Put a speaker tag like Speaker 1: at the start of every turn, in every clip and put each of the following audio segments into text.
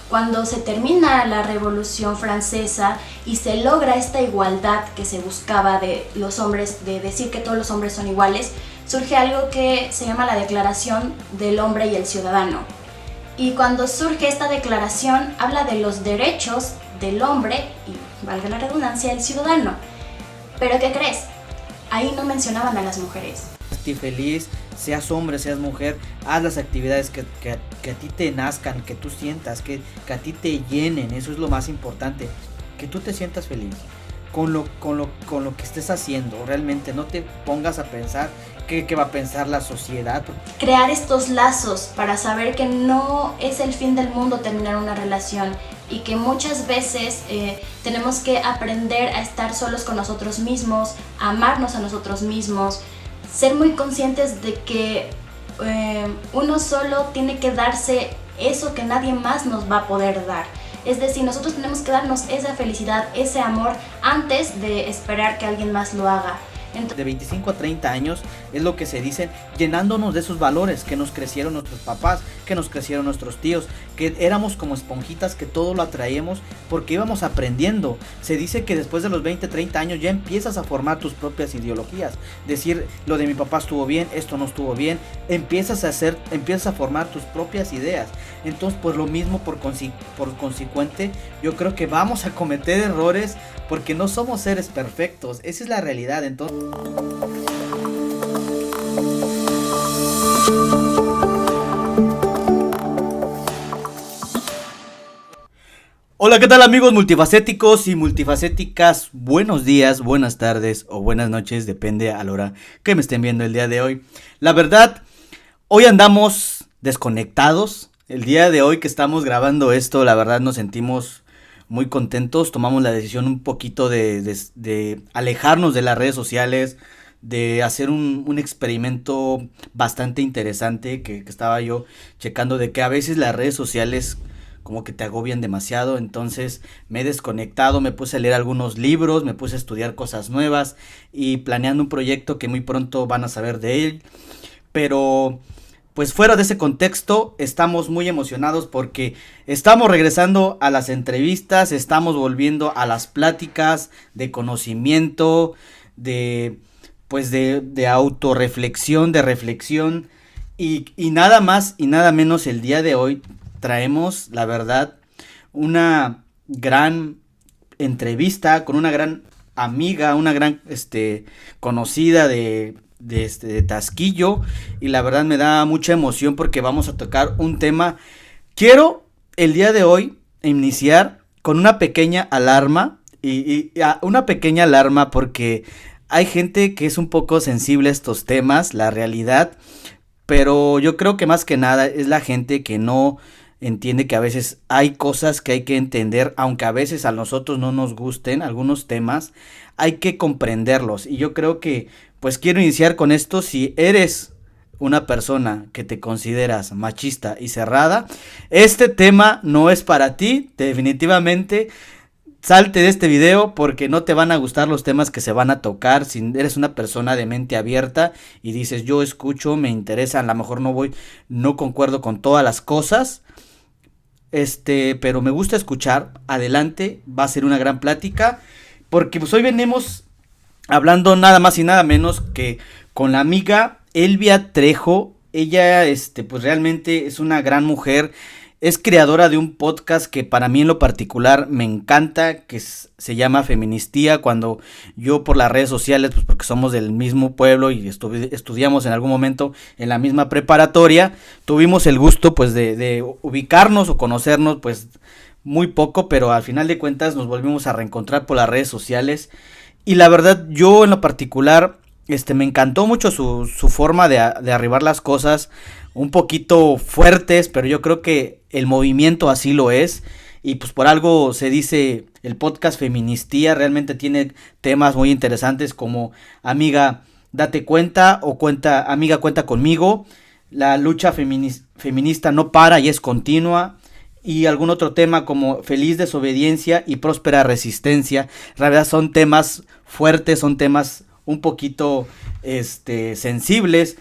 Speaker 1: Cuando se termina la Revolución Francesa y se logra esta igualdad que se buscaba de los hombres, de decir que todos los hombres son iguales, surge algo que se llama la Declaración del Hombre y el Ciudadano. Y cuando surge esta declaración, habla de los derechos del hombre y, valga la redundancia, el ciudadano. ¿Pero qué crees? Ahí no mencionaban a las mujeres.
Speaker 2: Estoy feliz, seas hombre, seas mujer, haz las actividades que a ti te nazcan, que tú sientas, que a ti te llenen. Eso es lo más importante, que tú te sientas feliz con lo que estés haciendo. Realmente no te pongas a pensar qué va a pensar la sociedad.
Speaker 1: Crear estos lazos para saber que no es el fin del mundo terminar una relación y que muchas veces tenemos que aprender a estar solos con nosotros mismos, a amarnos a nosotros mismos, ser muy conscientes de que uno solo tiene que darse eso que nadie más nos va a poder dar. Es decir, nosotros tenemos que darnos esa felicidad, ese amor, antes de esperar que alguien más lo haga.
Speaker 2: De 25 a 30 años es lo que se dice, llenándonos de esos valores que nos crecieron nuestros papás, que nos crecieron nuestros tíos, que éramos como esponjitas que todo lo atraíamos porque íbamos aprendiendo. Se dice que después de los 20, 30 años ya empiezas a formar tus propias ideologías. Decir, lo de mi papá estuvo bien, esto no estuvo bien. Empiezas a formar tus propias ideas. Entonces, pues lo mismo por consecuente, yo creo que vamos a cometer errores porque no somos seres perfectos. Esa es la realidad. Entonces, hola, ¿qué tal amigos multifacéticos y multifacéticas? Buenos días, buenas tardes o buenas noches, depende a la hora que me estén viendo el día de hoy. La verdad, hoy andamos desconectados. El día de hoy que estamos grabando esto, la verdad nos sentimos muy contentos. Tomamos la decisión un poquito de alejarnos de las redes sociales, de hacer un experimento bastante interesante que estaba yo checando, de que a veces las redes sociales como que te agobian demasiado. Entonces me he desconectado, me puse a leer algunos libros, me puse a estudiar cosas nuevas y planeando un proyecto que muy pronto van a saber de él. Pero pues fuera de ese contexto estamos muy emocionados porque estamos regresando a las entrevistas, estamos volviendo a las pláticas de conocimiento, de autorreflexión, de reflexión y nada más y nada menos. El día de hoy traemos, la verdad, una gran entrevista con una gran amiga, una gran conocida de Tasquillo, y la verdad me da mucha emoción porque vamos a tocar un tema. Quiero el día de hoy iniciar con una pequeña alarma una pequeña alarma porque hay gente que es un poco sensible a estos temas, la realidad, pero yo creo que más que nada es la gente que no entiende que a veces hay cosas que hay que entender, aunque a veces a nosotros no nos gusten algunos temas, hay que comprenderlos. Y yo creo que pues quiero iniciar con esto. Si eres una persona que te consideras machista y cerrada, este tema no es para ti, definitivamente. Salte de este video porque no te van a gustar los temas que se van a tocar. Si eres una persona de mente abierta y dices yo escucho, me interesa, a lo mejor no concuerdo con todas las cosas, pero me gusta escuchar, adelante, va a ser una gran plática, porque pues hoy venimos hablando nada más y nada menos que con la amiga Elvia Trejo. Ella pues realmente es una gran mujer. Es creadora de un podcast que para mí en lo particular me encanta, que se llama Feministía. Cuando yo por las redes sociales, pues porque somos del mismo pueblo y estudiamos en algún momento en la misma preparatoria, tuvimos el gusto pues de ubicarnos o conocernos pues muy poco, pero al final de cuentas nos volvimos a reencontrar por las redes sociales. Y la verdad yo en lo particular me encantó mucho su forma de arribar las cosas, un poquito fuertes, pero yo creo que el movimiento así lo es. Y pues por algo se dice el podcast Feministía. Realmente tiene temas muy interesantes como Amiga, date cuenta, o Amiga, cuenta conmigo. La lucha feminista no para y es continua. Y algún otro tema como Feliz desobediencia y próspera resistencia. La verdad son temas fuertes, son temas un poquito sensibles,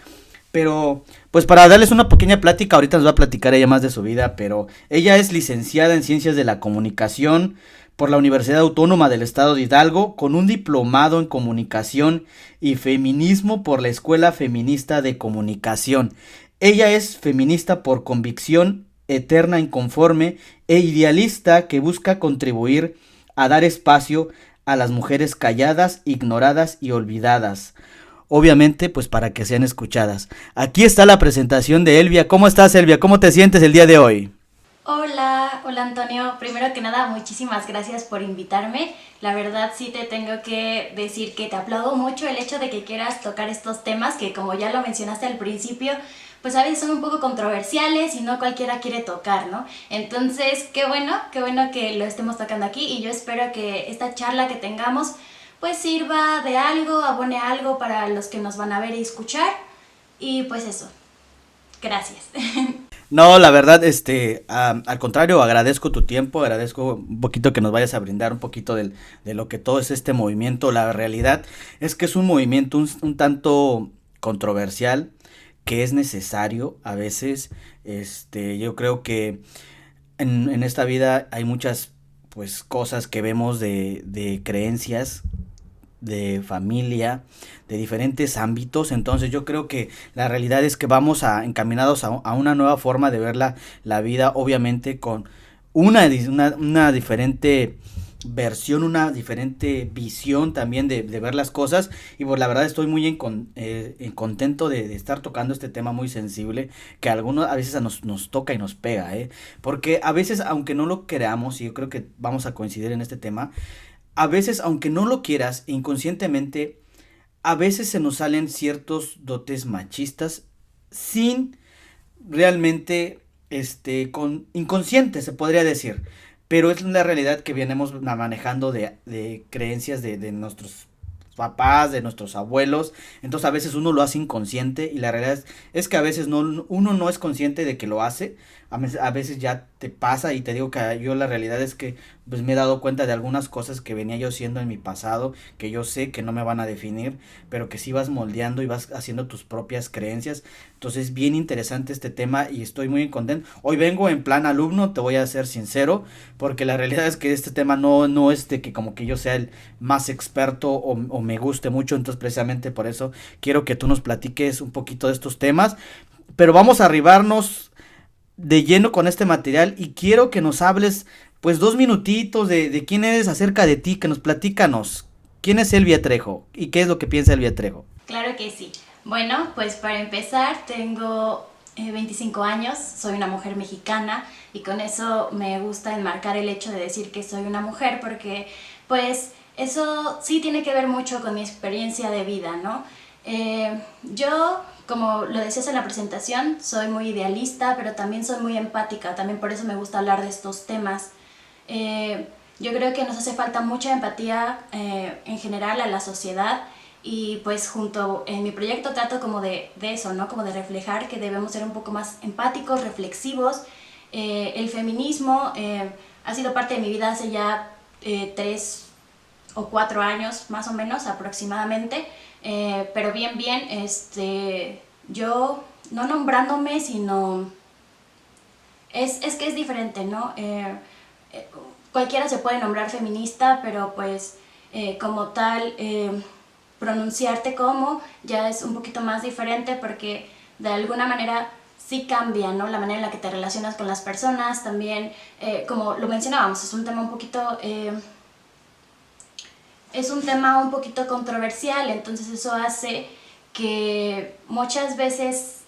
Speaker 2: pero Pues para darles una pequeña plática, ahorita nos va a platicar ella más de su vida, pero ella es licenciada en Ciencias de la Comunicación por la Universidad Autónoma del Estado de Hidalgo, con un diplomado en Comunicación y Feminismo por la Escuela Feminista de Comunicación. Ella es feminista por convicción, eterna, inconforme e idealista que busca contribuir a dar espacio a las mujeres calladas, ignoradas y olvidadas. Obviamente, pues para que sean escuchadas. Aquí está la presentación de Elvia. ¿Cómo estás, Elvia? ¿Cómo te sientes el día de hoy?
Speaker 1: Hola Antonio. Primero que nada, muchísimas gracias por invitarme. La verdad sí te tengo que decir que te aplaudo mucho el hecho de que quieras tocar estos temas que, como ya lo mencionaste al principio, pues a veces son un poco controversiales y no cualquiera quiere tocar, ¿no? Entonces, qué bueno que lo estemos tocando aquí, y yo espero que esta charla que tengamos pues sirva de algo, abone algo para los que nos van a ver y escuchar. Y pues eso, gracias.
Speaker 2: No, la verdad, al contrario, agradezco tu tiempo, agradezco un poquito que nos vayas a brindar un poquito de lo que todo es este movimiento. La realidad es que es un movimiento un tanto controversial, que es necesario a veces. Yo creo que en esta vida hay muchas pues cosas que vemos de creencias, de familia, de diferentes ámbitos. Entonces yo creo que la realidad es que vamos encaminados a una nueva forma de ver la vida, obviamente con una diferente versión, una diferente visión también de ver las cosas. Y pues la verdad estoy muy contento de estar tocando este tema muy sensible, que a algunos a veces nos toca y nos pega, porque a veces, aunque no lo creamos, y yo creo que vamos a coincidir en este tema, a veces, aunque no lo quieras, inconscientemente, a veces se nos salen ciertos dotes machistas sin realmente, con inconsciente se podría decir, pero es la realidad que venimos manejando de creencias de nuestros papás, de nuestros abuelos. Entonces a veces uno lo hace inconsciente, y la realidad es que a veces uno no es consciente de que lo hace. A veces ya te pasa, y te digo que yo la realidad es que pues me he dado cuenta de algunas cosas que venía yo haciendo en mi pasado, que yo sé que no me van a definir, pero que sí vas moldeando y vas haciendo tus propias creencias. Entonces bien interesante este tema y estoy muy contento. Hoy vengo en plan alumno, te voy a ser sincero, porque la realidad es que este tema no es de que como que yo sea el más experto o me guste mucho. Entonces precisamente por eso quiero que tú nos platiques un poquito de estos temas, pero vamos a arribarnos de lleno con este material, y quiero que nos hables pues 2 minutitos de quién eres, acerca de ti, que nos platícanos quién es Elvia Trejo y qué es lo que piensa Elvia Trejo.
Speaker 1: Claro que sí. Bueno, pues para empezar, tengo 25 años, soy una mujer mexicana, y con eso me gusta enmarcar el hecho de decir que soy una mujer, porque pues eso sí tiene que ver mucho con mi experiencia de vida, ¿no? Yo, como lo decías en la presentación, soy muy idealista, pero también soy muy empática. También por eso me gusta hablar de estos temas. Yo creo que nos hace falta mucha empatía en general a la sociedad, y pues junto en mi proyecto trato como de eso, ¿no? Como de reflejar que debemos ser un poco más empáticos, reflexivos. El feminismo ha sido parte de mi vida hace ya 3 o 4 años más o menos aproximadamente. Pero bien, yo no nombrándome, sino es que es diferente, ¿no? Cualquiera se puede nombrar feminista, pero pues como tal, pronunciarte como ya es un poquito más diferente, porque de alguna manera sí cambia, ¿no? La manera en la que te relacionas con las personas también, como lo mencionábamos, es un tema un poquito... es un tema un poquito controversial, entonces eso hace que muchas veces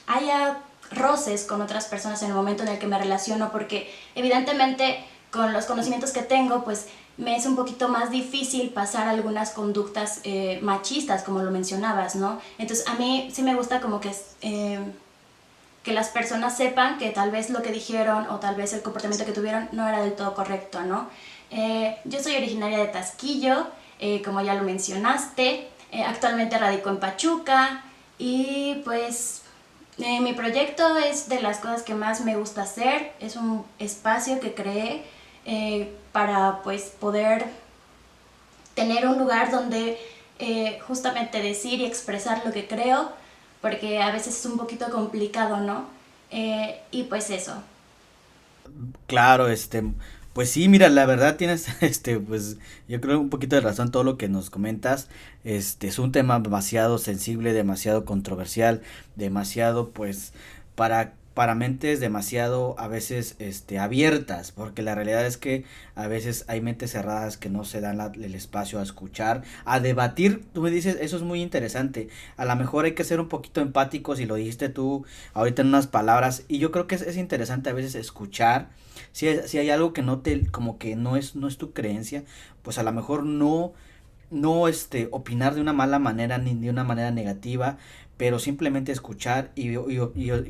Speaker 1: haya roces con otras personas en el momento en el que me relaciono, porque evidentemente con los conocimientos que tengo, pues me es un poquito más difícil pasar algunas conductas machistas, como lo mencionabas, ¿no? Entonces a mí sí me gusta como que las personas sepan que tal vez lo que dijeron o tal vez el comportamiento que tuvieron no era del todo correcto, ¿no? Yo soy originaria de Tasquillo, como ya lo mencionaste. Actualmente radico en Pachuca, y pues mi proyecto es de las cosas que más me gusta hacer. Es un espacio que creé para pues poder tener un lugar donde justamente decir y expresar lo que creo, porque a veces es un poquito complicado, ¿no? Y pues eso.
Speaker 2: Claro, pues sí, mira, la verdad tienes, pues yo creo un poquito de razón todo lo que nos comentas. Es un tema demasiado sensible, demasiado controversial, demasiado, pues, para mentes demasiado a veces, abiertas, porque la realidad es que a veces hay mentes cerradas que no se dan el espacio a escuchar, a debatir. Tú me dices, eso es muy interesante. A lo mejor hay que ser un poquito empáticos, y lo dijiste tú ahorita en unas palabras, y yo creo que es interesante a veces escuchar. Si hay algo que no te, como que no es tu creencia, pues a lo mejor no opinar de una mala manera ni de una manera negativa, pero simplemente escuchar y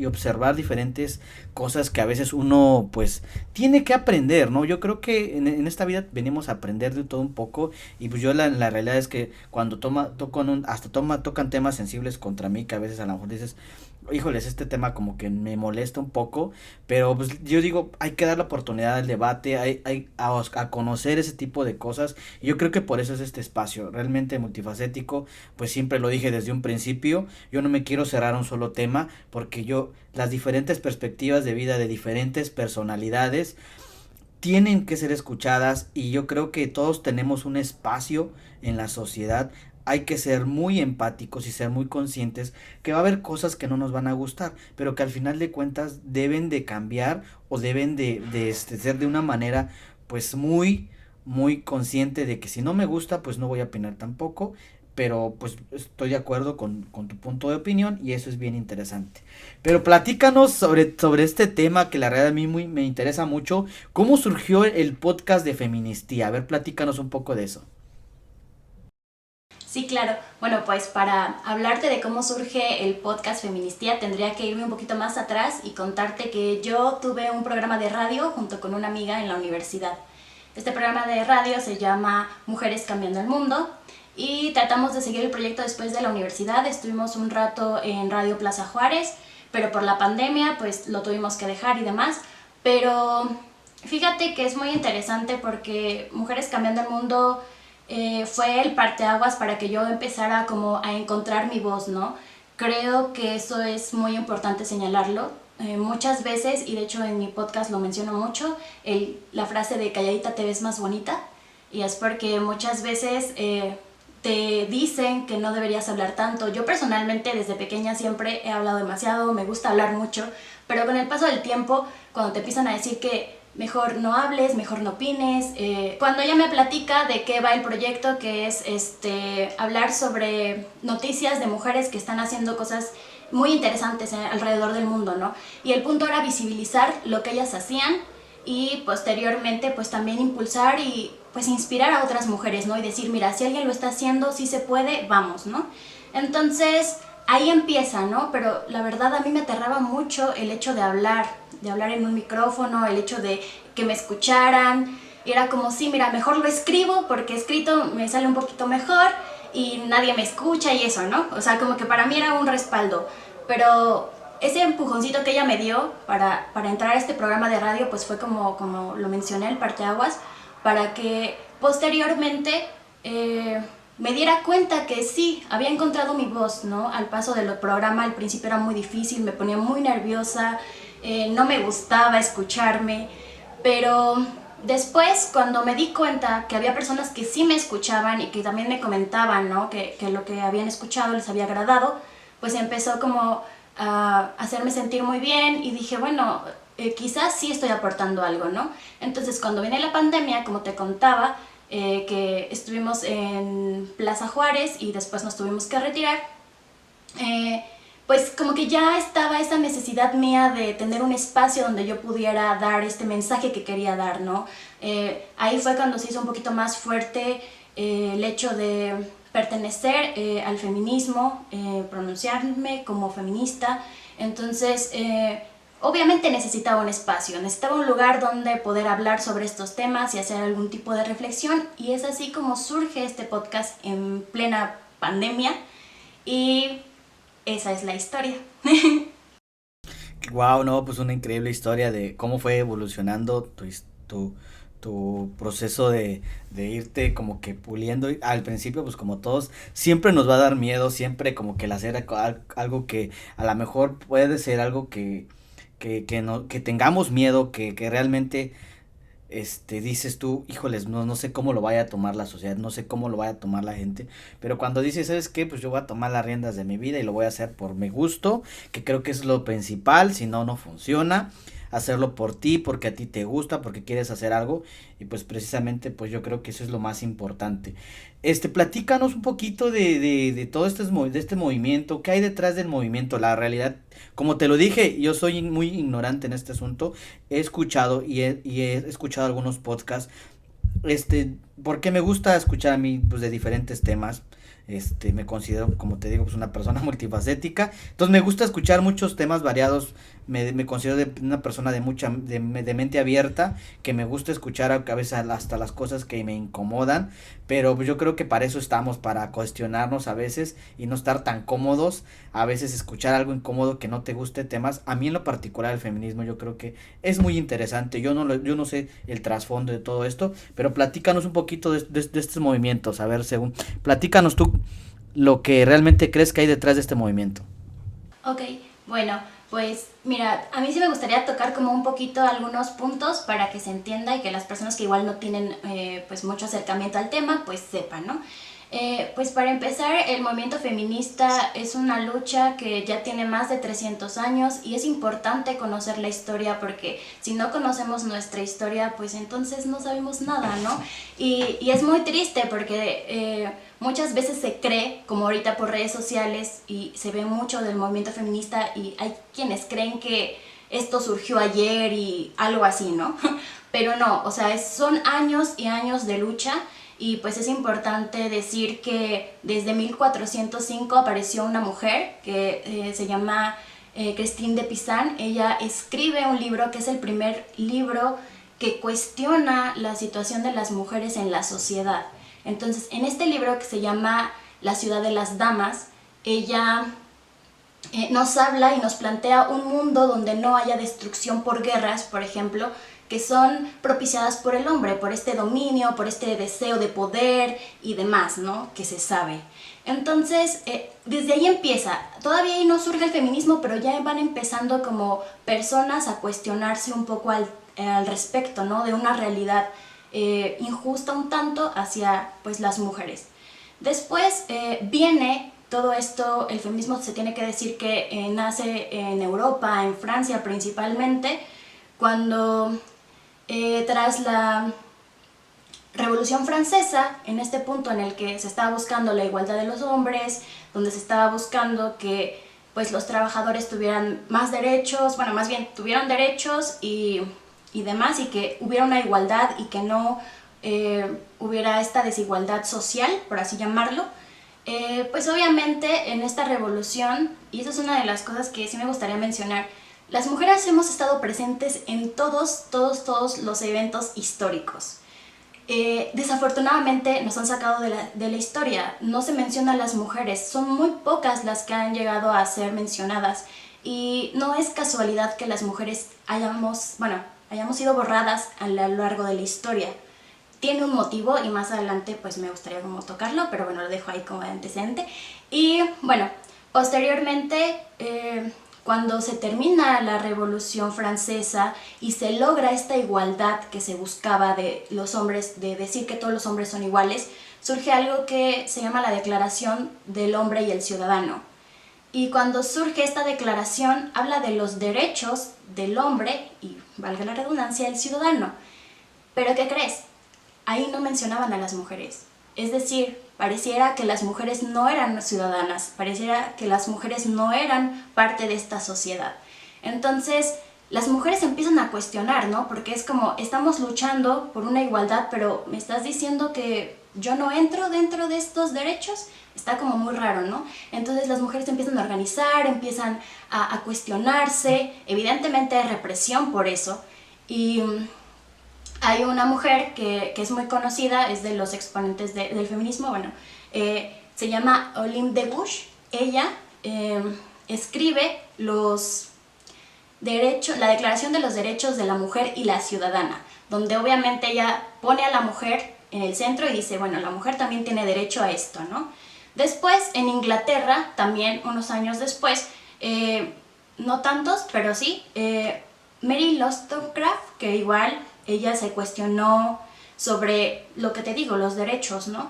Speaker 2: observar diferentes cosas que a veces uno pues tiene que aprender, ¿no? Yo creo que en esta vida venimos a aprender de todo un poco, y pues yo la realidad es que cuando tocan temas sensibles contra mí, que a veces a lo mejor dices, híjoles, este tema como que me molesta un poco, pero pues yo digo, hay que dar la oportunidad al debate, a conocer ese tipo de cosas. Y yo creo que por eso es este espacio, realmente multifacético. Pues siempre lo dije desde un principio, yo no me quiero cerrar a un solo tema, porque las diferentes perspectivas de vida de diferentes personalidades tienen que ser escuchadas, y yo creo que todos tenemos un espacio en la sociedad. Hay que ser muy empáticos y ser muy conscientes que va a haber cosas que no nos van a gustar, pero que al final de cuentas deben de cambiar, o deben de ser de una manera pues muy consciente de que si no me gusta pues no voy a opinar tampoco, pero pues estoy de acuerdo con tu punto de opinión, y eso es bien interesante. Pero platícanos sobre este tema que la verdad a mí me interesa mucho. ¿Cómo surgió el podcast de Feministía? A ver, platícanos un poco de eso.
Speaker 1: Sí, claro. Bueno, pues para hablarte de cómo surge el podcast Feministía, tendría que irme un poquito más atrás y contarte que yo tuve un programa de radio junto con una amiga en la universidad. Este programa de radio se llama Mujeres Cambiando el Mundo, y tratamos de seguir el proyecto después de la universidad. Estuvimos un rato en Radio Plaza Juárez, pero por la pandemia pues lo tuvimos que dejar y demás. Pero fíjate que es muy interesante porque Mujeres Cambiando el Mundo fue el parteaguas para que yo empezara como a encontrar mi voz, ¿no? Creo que eso es muy importante señalarlo. Muchas veces, y de hecho en mi podcast lo menciono mucho, la frase de calladita te ves más bonita, y es porque muchas veces te dicen que no deberías hablar tanto. Yo personalmente desde pequeña siempre he hablado demasiado, me gusta hablar mucho, pero con el paso del tiempo, cuando te empiezan a decir que mejor no hables, mejor no opines, cuando ella me platica de qué va el proyecto, que es hablar sobre noticias de mujeres que están haciendo cosas muy interesantes alrededor del mundo, ¿no? Y el punto era visibilizar lo que ellas hacían, y posteriormente pues también impulsar y pues inspirar a otras mujeres, ¿no? Y decir, mira, si alguien lo está haciendo, si se puede, vamos, ¿no? Entonces ahí empieza, ¿no? Pero la verdad a mí me aterraba mucho el hecho de hablar en un micrófono, el hecho de que me escucharan. Y era como, sí, mira, mejor lo escribo porque escrito me sale un poquito mejor y nadie me escucha y eso, ¿no? O sea, como que para mí era un respaldo. Pero ese empujoncito que ella me dio para entrar a este programa de radio, pues fue como lo mencioné, el parteaguas, para que posteriormente me diera cuenta que sí, había encontrado mi voz, ¿no? Al paso del programa, al principio era muy difícil, me ponía muy nerviosa, no me gustaba escucharme, pero después cuando me di cuenta que había personas que sí me escuchaban y que también me comentaban, ¿no? que lo que habían escuchado les había agradado, pues empezó como a hacerme sentir muy bien, y dije, bueno, quizás sí estoy aportando algo, ¿no? Entonces cuando viene la pandemia, como te contaba, que estuvimos en Plaza Juárez y después nos tuvimos que retirar, pues como que ya estaba esa necesidad mía de tener un espacio donde yo pudiera dar este mensaje que quería dar, ¿no? Ahí fue cuando se hizo un poquito más fuerte el hecho de pertenecer al feminismo, pronunciarme como feminista. Entonces, obviamente necesitaba un espacio, necesitaba un lugar donde poder hablar sobre estos temas y hacer algún tipo de reflexión, y es así como surge este podcast en plena pandemia, y esa es la historia.
Speaker 2: Wow, no, pues una increíble historia de cómo fue evolucionando tu tu proceso de irte como que puliendo. Al principio, pues como todos, siempre nos va a dar miedo, siempre como que el hacer algo que a lo mejor puede ser algo no, que tengamos miedo, que realmente dices tú, híjoles, no sé cómo lo vaya a tomar la sociedad, no sé cómo lo vaya a tomar la gente, pero cuando dices, ¿sabes qué? Pues yo voy a tomar las riendas de mi vida y lo voy a hacer por mi gusto, que creo que es lo principal, si no, no funciona, hacerlo por ti, porque a ti te gusta, porque quieres hacer algo, y pues precisamente, pues yo creo que eso es lo más importante. Platícanos un poquito de todo de este movimiento, qué hay detrás del movimiento, la realidad, como te lo dije, yo soy muy ignorante en este asunto, he escuchado y he escuchado algunos podcasts, porque me gusta escuchar a mí, pues, de diferentes temas. Me considero, como te digo, pues una persona multifacética. Entonces me gusta escuchar muchos temas variados. Me considero una persona de mente abierta, que me gusta escuchar a veces hasta las cosas que me incomodan. Pero pues yo creo que para eso estamos, para cuestionarnos a veces y no estar tan cómodos. A veces escuchar algo incómodo que no te guste temas. A mí en lo particular el feminismo yo creo que es muy interesante. Yo no sé el trasfondo de todo esto, pero platícanos un poquito de estos movimientos. A ver, platícanos tú lo que realmente crees que hay detrás de este movimiento.
Speaker 1: Ok, bueno, pues mira, a mí sí me gustaría tocar como un poquito algunos puntos para que se entienda y que las personas que igual no tienen pues mucho acercamiento al tema pues sepan, ¿no? Pues para empezar, el movimiento feminista es una lucha que ya tiene más de 300 años y es importante conocer la historia, porque si no conocemos nuestra historia, pues entonces no sabemos nada, ¿no? Y es muy triste porque muchas veces se cree, como ahorita por redes sociales, y se ve mucho del movimiento feminista y hay quienes creen que esto surgió ayer y algo así, ¿no? Pero no, o sea, son años y años de lucha. Y pues es importante decir que desde 1405 apareció una mujer que se llama Christine de Pizan. Ella escribe un libro que es el primer libro que cuestiona la situación de las mujeres en la sociedad. Entonces, en este libro que se llama La ciudad de las damas, ella nos habla y nos plantea un mundo donde no haya destrucción por guerras, por ejemplo, que son propiciadas por el hombre, por este dominio, por este deseo de poder y demás, ¿no? Que se sabe. Entonces, desde ahí empieza. Todavía ahí no surge el feminismo, pero ya van empezando como personas a cuestionarse un poco al respecto, ¿no? De una realidad injusta un tanto hacia pues las mujeres. Después viene todo esto, el feminismo se tiene que decir que nace en Europa, en Francia principalmente, cuando tras la Revolución Francesa, en este punto en el que se estaba buscando la igualdad de los hombres, donde se estaba buscando que pues los trabajadores tuvieran más derechos, bueno, más bien tuvieran derechos y demás, y que hubiera una igualdad y que no hubiera esta desigualdad social, por así llamarlo, pues obviamente en esta revolución, y eso es una de las cosas que sí me gustaría mencionar, las mujeres hemos estado presentes en todos los eventos históricos. Desafortunadamente nos han sacado de la historia, no se menciona a las mujeres, son muy pocas las que han llegado a ser mencionadas, y no es casualidad que las mujeres hayamos sido borradas a lo largo de la historia. Tiene un motivo y más adelante pues me gustaría como tocarlo, pero bueno, lo dejo ahí como de antecedente. Y bueno, posteriormente cuando se termina la Revolución Francesa y se logra esta igualdad que se buscaba de los hombres, de decir que todos los hombres son iguales, surge algo que se llama la Declaración del Hombre y el Ciudadano. Y cuando surge esta declaración, habla de los derechos del hombre y, valga la redundancia, el ciudadano. ¿Pero qué crees? Ahí no mencionaban a las mujeres. Es decir, pareciera que las mujeres no eran ciudadanas, pareciera que las mujeres no eran parte de esta sociedad. Entonces, las mujeres empiezan a cuestionar, ¿no? Porque es como, estamos luchando por una igualdad, pero ¿me estás diciendo que yo no entro dentro de estos derechos? Está como muy raro, ¿no? Entonces las mujeres empiezan a organizar, empiezan a cuestionarse, evidentemente hay represión por eso, y hay una mujer que es muy conocida, es de los exponentes del feminismo, bueno, se llama Olympe de Gouges. Ella escribe la Declaración de los Derechos de la Mujer y la Ciudadana, donde obviamente ella pone a la mujer en el centro y dice, bueno, la mujer también tiene derecho a esto, ¿no? Después, en Inglaterra, también unos años después, no tantos, pero sí, Mary Wollstonecraft, que igual ella se cuestionó sobre lo que te digo, los derechos, ¿no?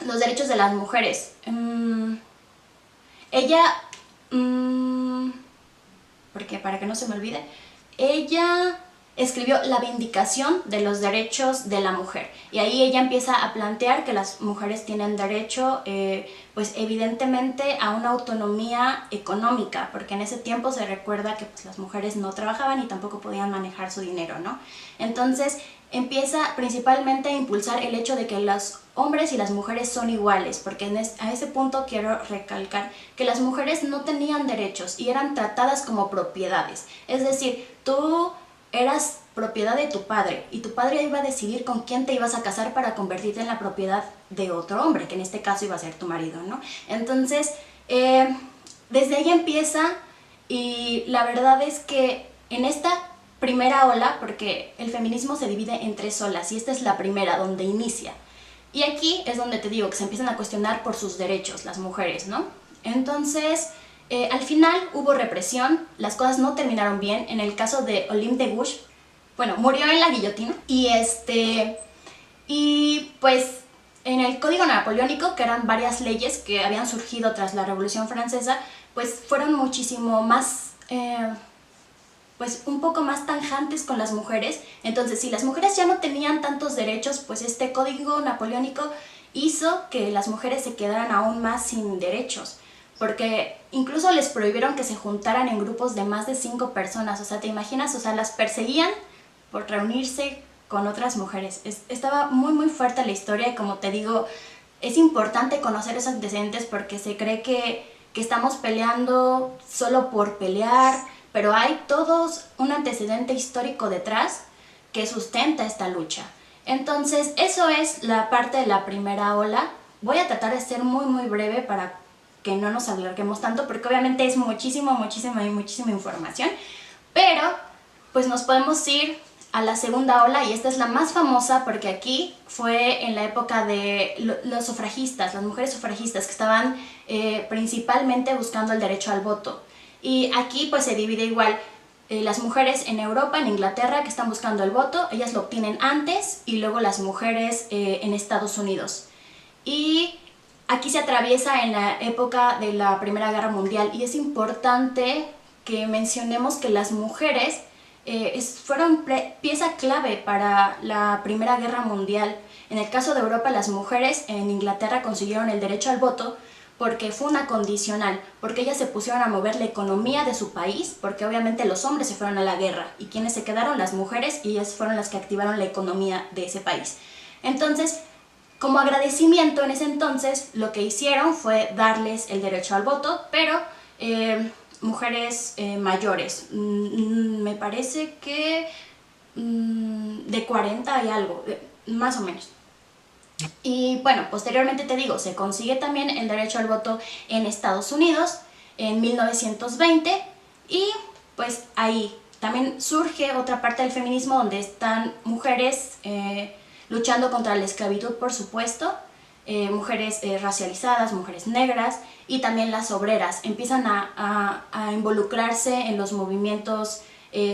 Speaker 1: Los derechos de las mujeres. Ella, porque para que no se me olvide, ella escribió La Vindicación de los Derechos de la Mujer, y ahí ella empieza a plantear que las mujeres tienen derecho, pues evidentemente, a una autonomía económica, porque en ese tiempo se recuerda que pues, las mujeres no trabajaban y tampoco podían manejar su dinero, ¿no? Entonces empieza principalmente a impulsar el hecho de que los hombres y las mujeres son iguales, porque a ese punto quiero recalcar que las mujeres no tenían derechos y eran tratadas como propiedades, es decir, tú eras propiedad de tu padre y tu padre iba a decidir con quién te ibas a casar para convertirte en la propiedad de otro hombre, que en este caso iba a ser tu marido, ¿no? Entonces, desde ahí empieza, y la verdad es que en esta primera ola, porque el feminismo se divide en 3 olas y esta es la primera donde inicia, y aquí es donde te digo que se empiezan a cuestionar por sus derechos las mujeres, ¿no? Entonces, al final hubo represión, las cosas no terminaron bien. En el caso de Olympe de Gouges, bueno, murió en la guillotina, y pues en el Código Napoleónico, que eran varias leyes que habían surgido tras la Revolución Francesa, pues fueron muchísimo más, pues un poco más tajantes con las mujeres. Entonces, si las mujeres ya no tenían tantos derechos, pues este Código Napoleónico hizo que las mujeres se quedaran aún más sin derechos, porque incluso les prohibieron que se juntaran en grupos de más de 5 personas, o sea, ¿te imaginas? O sea, las perseguían por reunirse con otras mujeres. Estaba muy muy fuerte la historia, y como te digo, es importante conocer esos antecedentes porque se cree que estamos peleando solo por pelear, pero hay todo un antecedente histórico detrás que sustenta esta lucha. Entonces, eso es la parte de la primera ola. Voy a tratar de ser muy muy breve para que no nos alarguemos tanto, porque obviamente es muchísima información, pero pues nos podemos ir a la segunda ola, y esta es la más famosa porque aquí fue en la época de los sufragistas, las mujeres sufragistas que estaban principalmente buscando el derecho al voto. Y aquí pues se divide igual, las mujeres en Europa, en Inglaterra, que están buscando el voto, ellas lo obtienen antes, y luego las mujeres en Estados Unidos. Y aquí se atraviesa en la época de la Primera Guerra Mundial, y es importante que mencionemos que las mujeres fueron pieza clave para la Primera Guerra Mundial. En el caso de Europa, las mujeres en Inglaterra consiguieron el derecho al voto porque fue una condicional, porque ellas se pusieron a mover la economía de su país, porque obviamente los hombres se fueron a la guerra, y quienes se quedaron, las mujeres, y ellas fueron las que activaron la economía de ese país. Entonces, como agradecimiento en ese entonces, lo que hicieron fue darles el derecho al voto, pero mujeres mayores, me parece que de 40 y algo, más o menos. Y bueno, posteriormente te digo, se consigue también el derecho al voto en Estados Unidos en 1920, y pues ahí también surge otra parte del feminismo donde están mujeres luchando contra la esclavitud, por supuesto, mujeres racializadas, mujeres negras, y también las obreras empiezan a involucrarse en los movimientos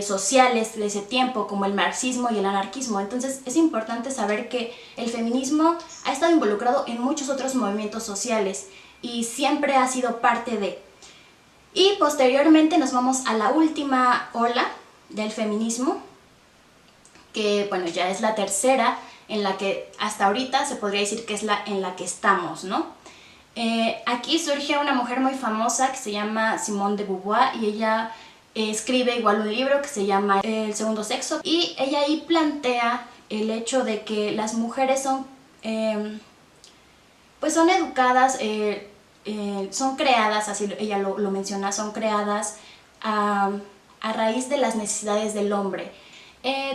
Speaker 1: sociales de ese tiempo, como el marxismo y el anarquismo. Entonces es importante saber que el feminismo ha estado involucrado en muchos otros movimientos sociales y siempre ha sido parte de. Y posteriormente nos vamos a la última ola del feminismo, que bueno, ya es la tercera, en la que hasta ahorita se podría decir que es la en la que estamos, ¿no? Aquí surge una mujer muy famosa que se llama Simone de Beauvoir, y ella escribe igual un libro que se llama El segundo sexo, y ella ahí plantea el hecho de que las mujeres son pues son educadas, son creadas, así ella lo menciona, son creadas a raíz de las necesidades del hombre.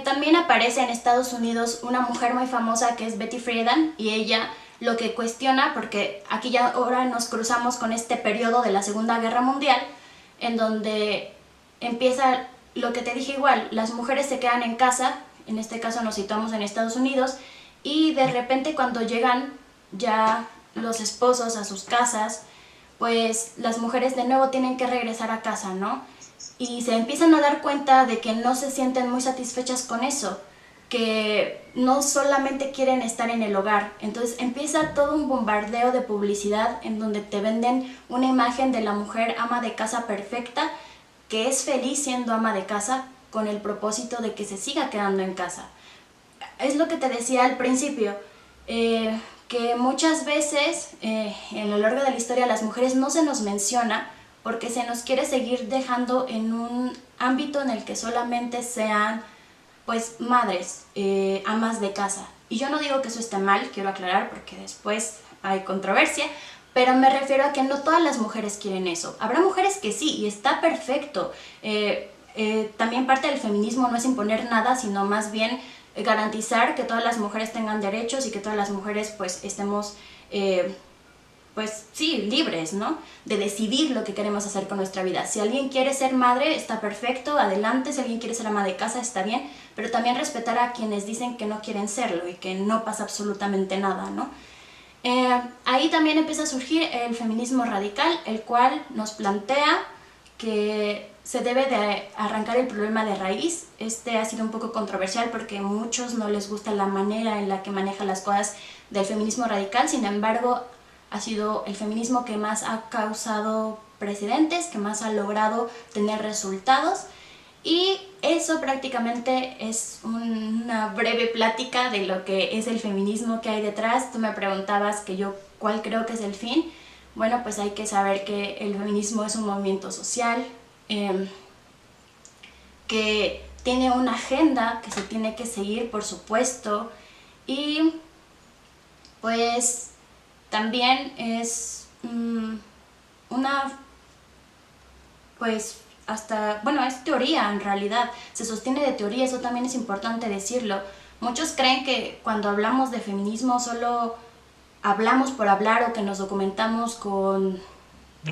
Speaker 1: También aparece en Estados Unidos una mujer muy famosa que es Betty Friedan, y ella lo que cuestiona, porque aquí ya ahora nos cruzamos con este periodo de la Segunda Guerra Mundial, en donde empieza lo que te dije igual, las mujeres se quedan en casa, en este caso nos situamos en Estados Unidos, y de repente cuando llegan ya los esposos a sus casas, pues las mujeres de nuevo tienen que regresar a casa, ¿no? Y se empiezan a dar cuenta de que no se sienten muy satisfechas con eso, que no solamente quieren estar en el hogar. Entonces empieza todo un bombardeo de publicidad en donde te venden una imagen de la mujer ama de casa perfecta, que es feliz siendo ama de casa con el propósito de que se siga quedando en casa. Es lo que te decía al principio, que muchas veces en lo largo de la historia las mujeres no se nos menciona porque se nos quiere seguir dejando en un ámbito en el que solamente sean pues madres, amas de casa. Y yo no digo que eso esté mal, quiero aclarar porque después hay controversia, pero me refiero a que no todas las mujeres quieren eso. Habrá mujeres que sí, y está perfecto. También parte del feminismo no es imponer nada, sino más bien garantizar que todas las mujeres tengan derechos y que todas las mujeres pues estemos pues sí, libres, ¿no? De decidir lo que queremos hacer con nuestra vida. Si alguien quiere ser madre, está perfecto, adelante. Si alguien quiere ser ama de casa, está bien. Pero también respetar a quienes dicen que no quieren serlo y que no pasa absolutamente nada, ¿no? Ahí también empieza a surgir el feminismo radical, el cual nos plantea que se debe de arrancar el problema de raíz. Este ha sido un poco controversial porque a muchos no les gusta la manera en la que maneja las cosas del feminismo radical. Sin embargo, ha sido el feminismo que más ha causado precedentes, que más ha logrado tener resultados. Y eso prácticamente es una breve plática de lo que es el feminismo que hay detrás. Tú me preguntabas que yo cuál creo que es el fin. Bueno, pues hay que saber que el feminismo es un movimiento social que tiene una agenda que se tiene que seguir, por supuesto, y pues también es pues hasta, bueno, es teoría en realidad, se sostiene de teoría, eso también es importante decirlo. Muchos creen que cuando hablamos de feminismo solo hablamos por hablar o que nos documentamos con,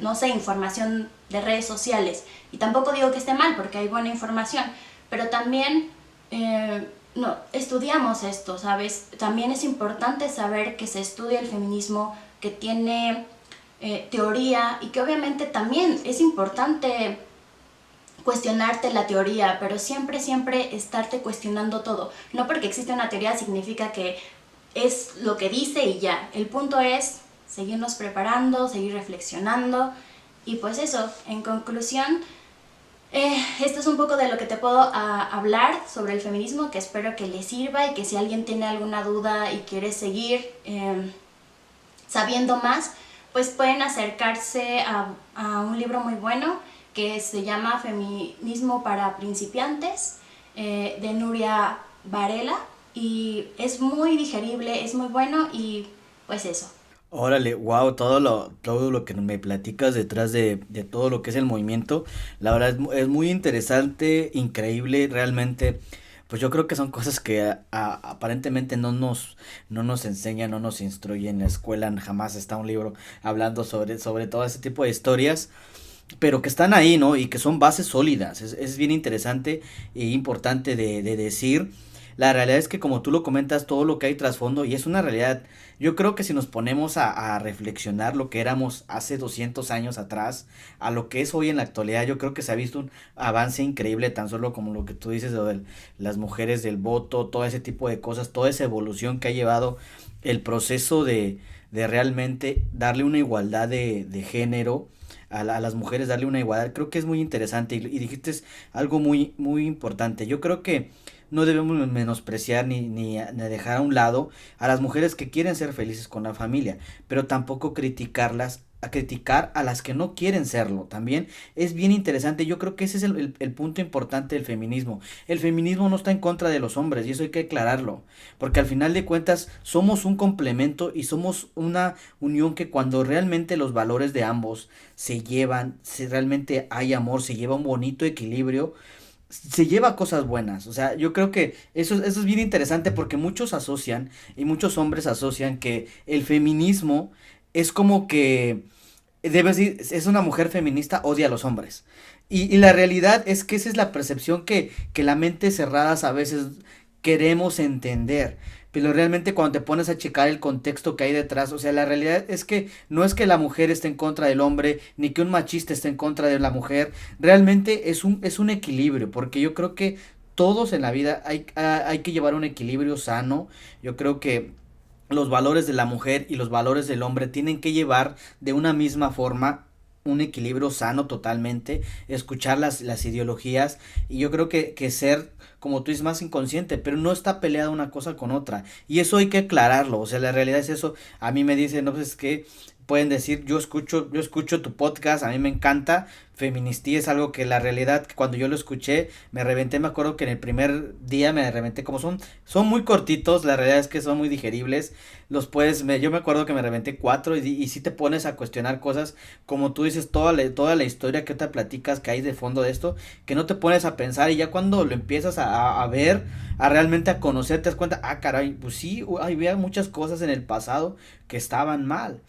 Speaker 1: no sé, información de redes sociales. Y tampoco digo que esté mal porque hay buena información, pero también no, estudiamos esto, ¿sabes? También es importante saber que se estudia el feminismo, que tiene teoría y que obviamente también es importante cuestionarte la teoría, pero siempre, siempre estarte cuestionando todo. No porque existe una teoría significa que es lo que dice y ya. El punto es seguirnos preparando, seguir reflexionando y pues eso, en conclusión, esto es un poco de lo que te puedo hablar sobre el feminismo, que espero que les sirva y que si alguien tiene alguna duda y quiere seguir sabiendo más, pues pueden acercarse a un libro muy bueno que se llama Feminismo para principiantes, de Nuria Varela, y es muy digerible, es muy bueno y pues eso.
Speaker 2: Órale, wow, todo lo que me platicas detrás de todo lo que es el movimiento, la verdad es muy interesante, increíble, realmente, pues yo creo que son cosas que aparentemente no nos enseñan, no nos instruyen en la escuela, jamás está un libro hablando sobre todo ese tipo de historias, pero que están ahí, ¿no? Y que son bases sólidas, es bien interesante e importante de decir. La realidad es que como tú lo comentas, todo lo que hay trasfondo, y es una realidad, yo creo que si nos ponemos a reflexionar lo que éramos hace 200 años atrás, a lo que es hoy en la actualidad, yo creo que se ha visto un avance increíble, tan solo como lo que tú dices de las mujeres del voto, todo ese tipo de cosas, toda esa evolución que ha llevado el proceso de realmente darle una igualdad de género a las mujeres, darle una igualdad, creo que es muy interesante y dijiste algo muy importante. Yo creo que no debemos menospreciar ni dejar a un lado a las mujeres que quieren ser felices con la familia, pero tampoco criticar a las que no quieren serlo. También es bien interesante. Yo creo que ese es el punto importante del feminismo. El feminismo no está en contra de los hombres y eso hay que aclararlo, porque al final de cuentas somos un complemento y somos una unión que cuando realmente los valores de ambos se llevan, si realmente hay amor, se lleva un bonito equilibrio, se lleva cosas buenas. O sea, yo creo que eso es bien interesante porque muchos asocian y muchos hombres asocian que el feminismo es como que debe decir, es una mujer feminista, odia a los hombres. Y la realidad es que esa es la percepción que la mente cerradas a veces queremos entender. Pero realmente cuando te pones a checar el contexto que hay detrás, o sea, la realidad es que no es que la mujer esté en contra del hombre, ni que un machista esté en contra de la mujer, realmente es un equilibrio, porque yo creo que todos en la vida hay que llevar un equilibrio sano. Yo creo que los valores de la mujer y los valores del hombre tienen que llevar de una misma forma un equilibrio sano totalmente, escuchar las ideologías y yo creo que ser, como tú dices, más inconsciente, pero no está peleada una cosa con otra y eso hay que aclararlo, o sea, la realidad es eso, a mí me dicen, no, pues es que pueden decir, yo escucho tu podcast, a mí me encanta, Feministía es algo que la realidad, que cuando yo lo escuché, me reventé, me acuerdo que en el primer día me reventé, como son muy cortitos, la realidad es que son muy digeribles, yo me acuerdo que me reventé cuatro y si te pones a cuestionar cosas, como tú dices, toda la historia que te platicas que hay de fondo de esto, que no te pones a pensar y ya cuando lo empiezas a ver, a realmente a conocer, te das cuenta, ah caray, pues sí, había muchas cosas en el pasado que estaban mal.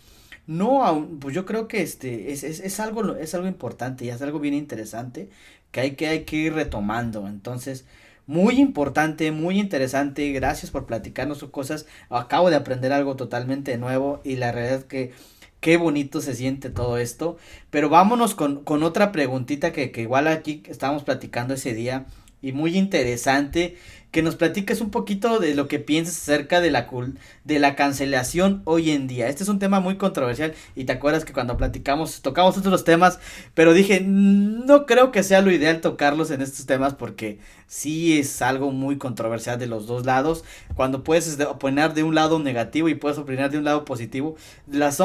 Speaker 2: No, pues yo creo que es algo importante y es algo bien interesante que hay que ir retomando. Entonces, muy importante, muy interesante. Gracias por platicarnos sus cosas. Acabo de aprender algo totalmente nuevo y la realidad es que qué bonito se siente todo esto. Pero vámonos con otra preguntita que igual aquí estábamos platicando ese día y muy interesante. Que nos platiques un poquito de lo que piensas acerca de la cancelación hoy en día. Este es un tema muy controversial y te acuerdas que cuando platicamos tocamos otros temas, pero dije, no creo que sea lo ideal tocarlos en estos temas porque sí es algo muy controversial de los dos lados. Cuando puedes opinar de un lado negativo y puedes opinar de un lado positivo, los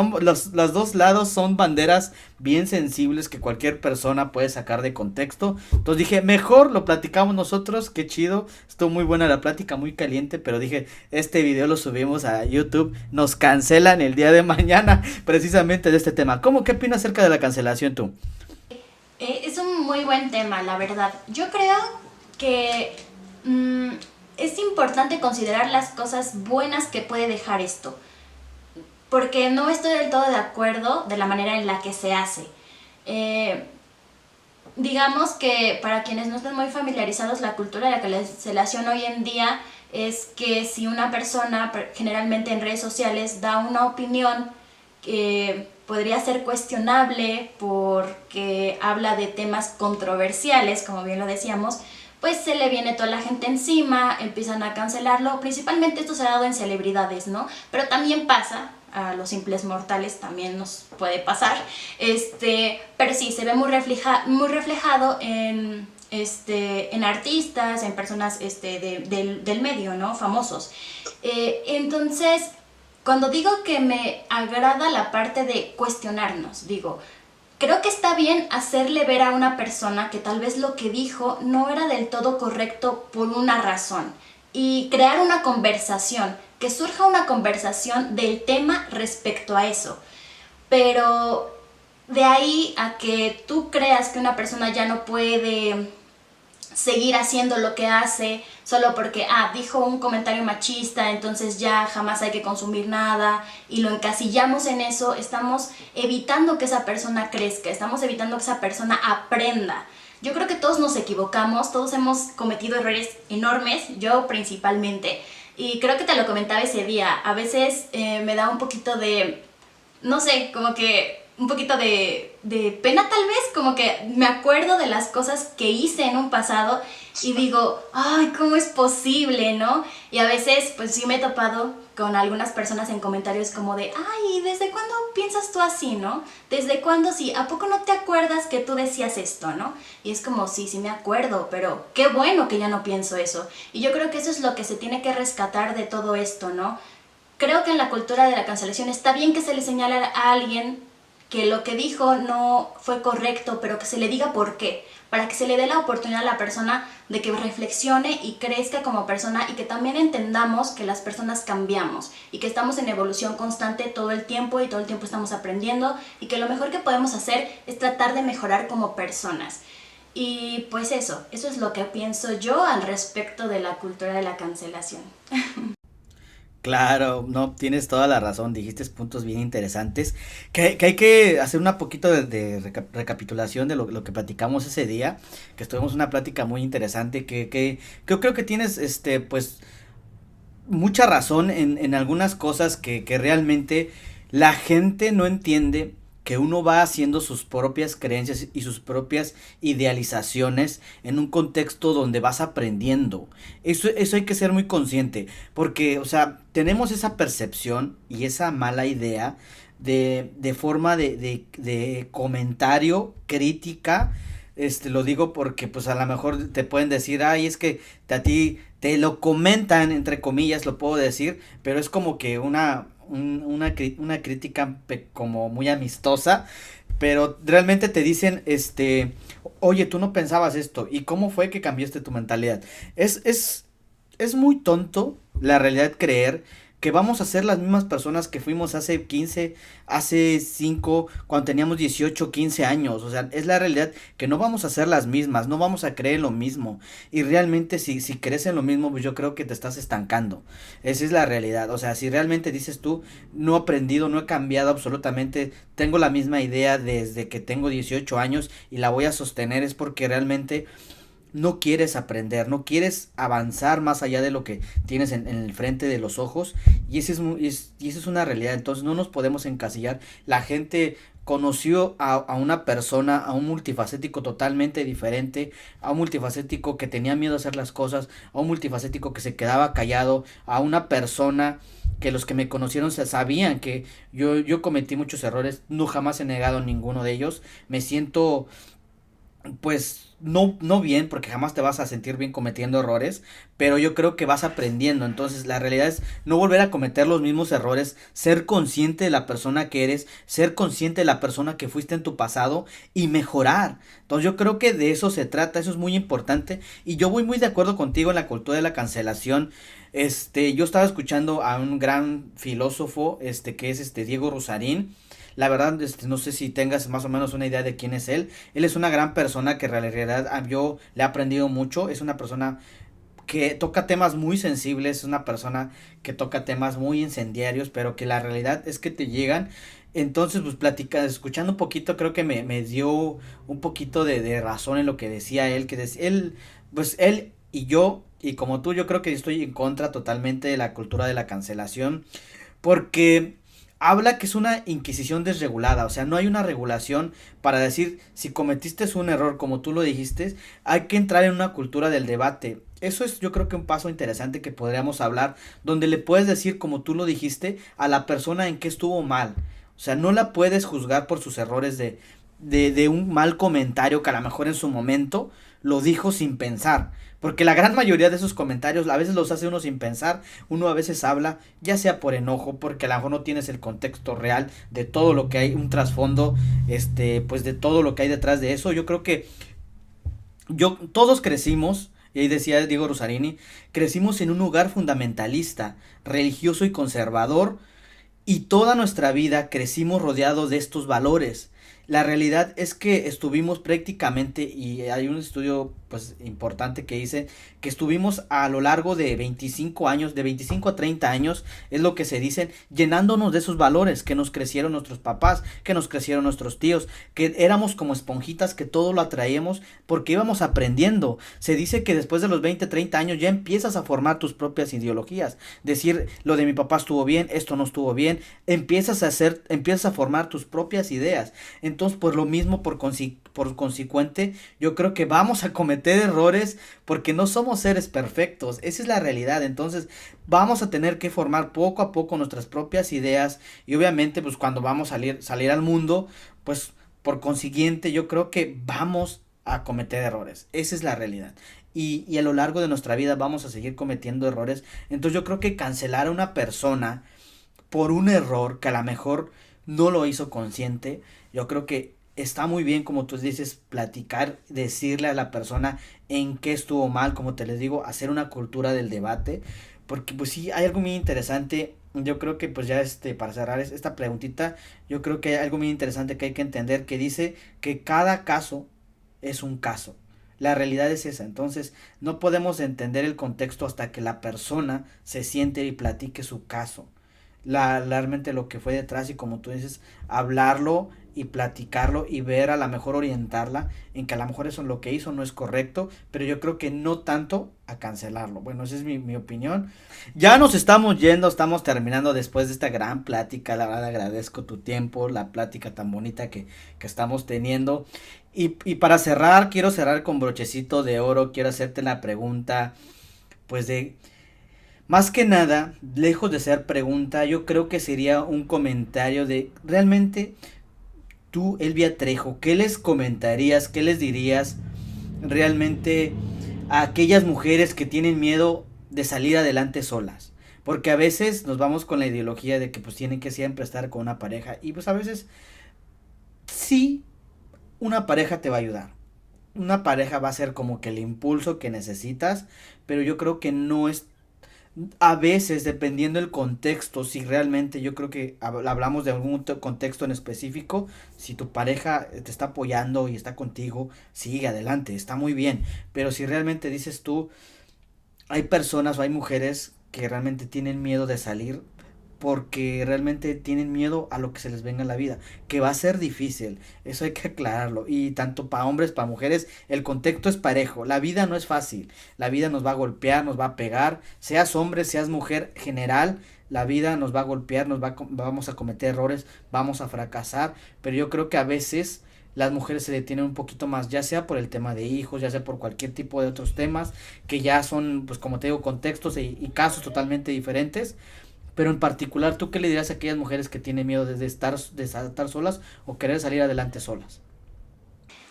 Speaker 2: dos lados son banderas bien sensibles que cualquier persona puede sacar de contexto. Entonces dije, mejor lo platicamos nosotros, qué chido. Estuvo muy buena la plática, muy caliente, pero dije, este video lo subimos a YouTube, nos cancelan el día de mañana precisamente de este tema. ¿Qué opinas acerca de la cancelación tú?
Speaker 1: Es un muy buen tema, la verdad. Yo creo que es importante considerar las cosas buenas que puede dejar esto, porque no estoy del todo de acuerdo de la manera en la que se hace. Digamos que para quienes no están muy familiarizados, la cultura de la cancelación hoy en día es que si una persona, generalmente en redes sociales, da una opinión que podría ser cuestionable porque habla de temas controversiales, como bien lo decíamos, pues se le viene toda la gente encima, empiezan a cancelarlo. Principalmente esto se ha dado en celebridades, ¿no? Pero también pasa, a los simples mortales también nos puede pasar, pero sí, se ve muy reflejado en artistas, en personas del medio, ¿no? Famosos. Entonces, cuando digo que me agrada la parte de cuestionarnos, digo, creo que está bien hacerle ver a una persona que tal vez lo que dijo no era del todo correcto por una razón y crear una conversación, que surja una conversación del tema respecto a eso. Pero de ahí a que tú creas que una persona ya no puede seguir haciendo lo que hace solo porque dijo un comentario machista, entonces ya jamás hay que consumir nada y lo encasillamos en eso, estamos evitando que esa persona crezca, estamos evitando que esa persona aprenda. Yo creo que todos nos equivocamos, todos hemos cometido errores enormes, yo principalmente, y creo que te lo comentaba ese día. A veces me da un poquito de, no sé, como que un poquito de pena tal vez, como que me acuerdo de las cosas que hice en un pasado y digo, ay, ¿cómo es posible, no? Y a veces pues sí me he topado con algunas personas en comentarios como de, ay, ¿desde cuándo piensas tú así, no? ¿Desde cuándo sí? ¿A poco no te acuerdas que tú decías esto, no? Y es como, sí me acuerdo, pero qué bueno que ya no pienso eso. Y yo creo que eso es lo que se tiene que rescatar de todo esto, ¿no? Creo que en la cultura de la cancelación está bien que se le señale a alguien que lo que dijo no fue correcto, pero que se le diga por qué, para que se le dé la oportunidad a la persona de que reflexione y crezca como persona y que también entendamos que las personas cambiamos y que estamos en evolución constante todo el tiempo y todo el tiempo estamos aprendiendo y que lo mejor que podemos hacer es tratar de mejorar como personas. Y pues eso es lo que pienso yo al respecto de la cultura de la cancelación.
Speaker 2: Claro, no, tienes toda la razón, dijiste puntos bien interesantes, que hay que hacer una poquito de recapitulación de lo que platicamos ese día, que estuvimos una plática muy interesante, que yo creo que tienes, pues, mucha razón en algunas cosas que realmente la gente no entiende que uno va haciendo sus propias creencias y sus propias idealizaciones en un contexto donde vas aprendiendo. Eso hay que ser muy consciente, porque, o sea, tenemos esa percepción y esa mala idea de forma de comentario, crítica. Lo digo porque pues a lo mejor te pueden decir, ay, es que a ti te lo comentan, entre comillas, lo puedo decir, pero es como que una crítica como muy amistosa, pero realmente te dicen, oye, tú no pensabas esto, ¿y cómo fue que cambiaste tu mentalidad? Es, es, es muy tonto la realidad creer que vamos a ser las mismas personas que fuimos hace 15, hace 5, cuando teníamos 18, 15 años. O sea, es la realidad que no vamos a ser las mismas, no vamos a creer en lo mismo. Y realmente si crees en lo mismo, pues yo creo que te estás estancando. Esa es la realidad. O sea, si realmente dices tú, no he aprendido, no he cambiado absolutamente, tengo la misma idea desde que tengo 18 años y la voy a sostener, es porque realmente no quieres aprender, no quieres avanzar más allá de lo que tienes en el frente de los ojos, y y esa es una realidad. Entonces no nos podemos encasillar. La gente conoció a una persona, a un multifacético totalmente diferente, a un multifacético que tenía miedo a hacer las cosas, a un multifacético que se quedaba callado, a una persona que los que me conocieron se sabían que yo cometí muchos errores, no jamás he negado ninguno de ellos, me siento pues no bien, porque jamás te vas a sentir bien cometiendo errores, pero yo creo que vas aprendiendo. Entonces la realidad es no volver a cometer los mismos errores, ser consciente de la persona que eres, ser consciente de la persona que fuiste en tu pasado y mejorar. Entonces yo creo que de eso se trata, eso es muy importante, y yo voy muy de acuerdo contigo en la cultura de la cancelación. Yo estaba escuchando a un gran filósofo, que es Diego Rusarín. La verdad, no sé si tengas más o menos una idea de quién es él. Él es una gran persona que en realidad yo le he aprendido mucho. Es una persona que toca temas muy sensibles, es una persona que toca temas muy incendiarios, pero que la realidad es que te llegan. Entonces, pues escuchando un poquito, creo que me dio un poquito de razón en lo que decía él, él, pues él y yo, y como tú, yo creo que estoy en contra totalmente de la cultura de la cancelación, porque habla que es una inquisición desregulada, o sea, no hay una regulación para decir si cometiste un error como tú lo dijiste, hay que entrar en una cultura del debate. Eso es yo creo que un paso interesante que podríamos hablar, donde le puedes decir como tú lo dijiste a la persona en que estuvo mal. O sea, no la puedes juzgar por sus errores de un mal comentario que a lo mejor en su momento lo dijo sin pensar. Porque la gran mayoría de esos comentarios a veces los hace uno sin pensar, uno a veces habla ya sea por enojo, porque a lo mejor no tienes el contexto real de todo lo que hay, un trasfondo, pues de todo lo que hay detrás de eso. Yo creo que todos crecimos, y ahí decía Diego Rosarini, crecimos en un lugar fundamentalista, religioso y conservador, y toda nuestra vida crecimos rodeados de estos valores. La realidad es que estuvimos prácticamente, y hay un estudio pues importante que dice que estuvimos a lo largo de 25 años, de 25 a 30 años, es lo que se dicen, llenándonos de esos valores que nos crecieron nuestros papás, que nos crecieron nuestros tíos, que éramos como esponjitas que todo lo atraíamos porque íbamos aprendiendo. Se dice que después de los 20, 30 años ya empiezas a formar tus propias ideologías, decir lo de mi papá estuvo bien, esto no estuvo bien, empiezas a formar tus propias ideas. Entonces, pues lo mismo por consecuente, yo creo que vamos a cometer errores porque no somos seres perfectos. Esa es la realidad. Entonces, vamos a tener que formar poco a poco nuestras propias ideas, y obviamente, pues cuando vamos a salir al mundo, pues por consiguiente, yo creo que vamos a cometer errores. Esa es la realidad. Y a lo largo de nuestra vida vamos a seguir cometiendo errores. Entonces, yo creo que cancelar a una persona por un error que a lo mejor no lo hizo consciente, yo creo que está muy bien, como tú dices, platicar, decirle a la persona en qué estuvo mal, como te les digo, hacer una cultura del debate, porque pues sí, hay algo muy interesante. Yo creo que pues ya para cerrar esta preguntita, yo creo que hay algo muy interesante que hay que entender, que dice que cada caso es un caso. La realidad es esa. Entonces, no podemos entender el contexto hasta que la persona se siente y platique su caso. Realmente lo que fue detrás y como tú dices, hablarlo y platicarlo y ver a la mejor orientarla en que a lo mejor eso lo que hizo no es correcto, pero yo creo que no tanto a cancelarlo. Bueno, esa es mi opinión. Ya nos estamos yendo, estamos terminando después de esta gran plática. La verdad agradezco tu tiempo, la plática tan bonita que estamos teniendo. Y para cerrar, quiero cerrar con brochecito de oro, quiero hacerte la pregunta, pues de, más que nada, lejos de ser pregunta, yo creo que sería un comentario de, realmente, tú, Elvia Trejo, ¿qué les comentarías, qué les dirías realmente a aquellas mujeres que tienen miedo de salir adelante solas? Porque a veces nos vamos con la ideología de que pues tienen que siempre estar con una pareja y pues a veces sí, una pareja te va a ayudar. Una pareja va a ser como que el impulso que necesitas, pero yo creo que no es a veces, dependiendo del contexto, si realmente yo creo que hablamos de algún contexto en específico, si tu pareja te está apoyando y está contigo, sigue adelante, está muy bien. Pero si realmente dices tú, hay personas o hay mujeres que realmente tienen miedo de salir porque realmente tienen miedo a lo que se les venga en la vida, que va a ser difícil, eso hay que aclararlo, y tanto para hombres, para mujeres, el contexto es parejo, la vida no es fácil, la vida nos va a golpear, nos va a pegar, seas hombre, seas mujer, general, la vida nos va a golpear, vamos a cometer errores, vamos a fracasar, pero yo creo que a veces las mujeres se detienen un poquito más, ya sea por el tema de hijos, ya sea por cualquier tipo de otros temas, que ya son, pues como te digo, contextos y casos totalmente diferentes. Pero en particular, ¿tú qué le dirías a aquellas mujeres que tienen miedo de estar solas o querer salir adelante solas?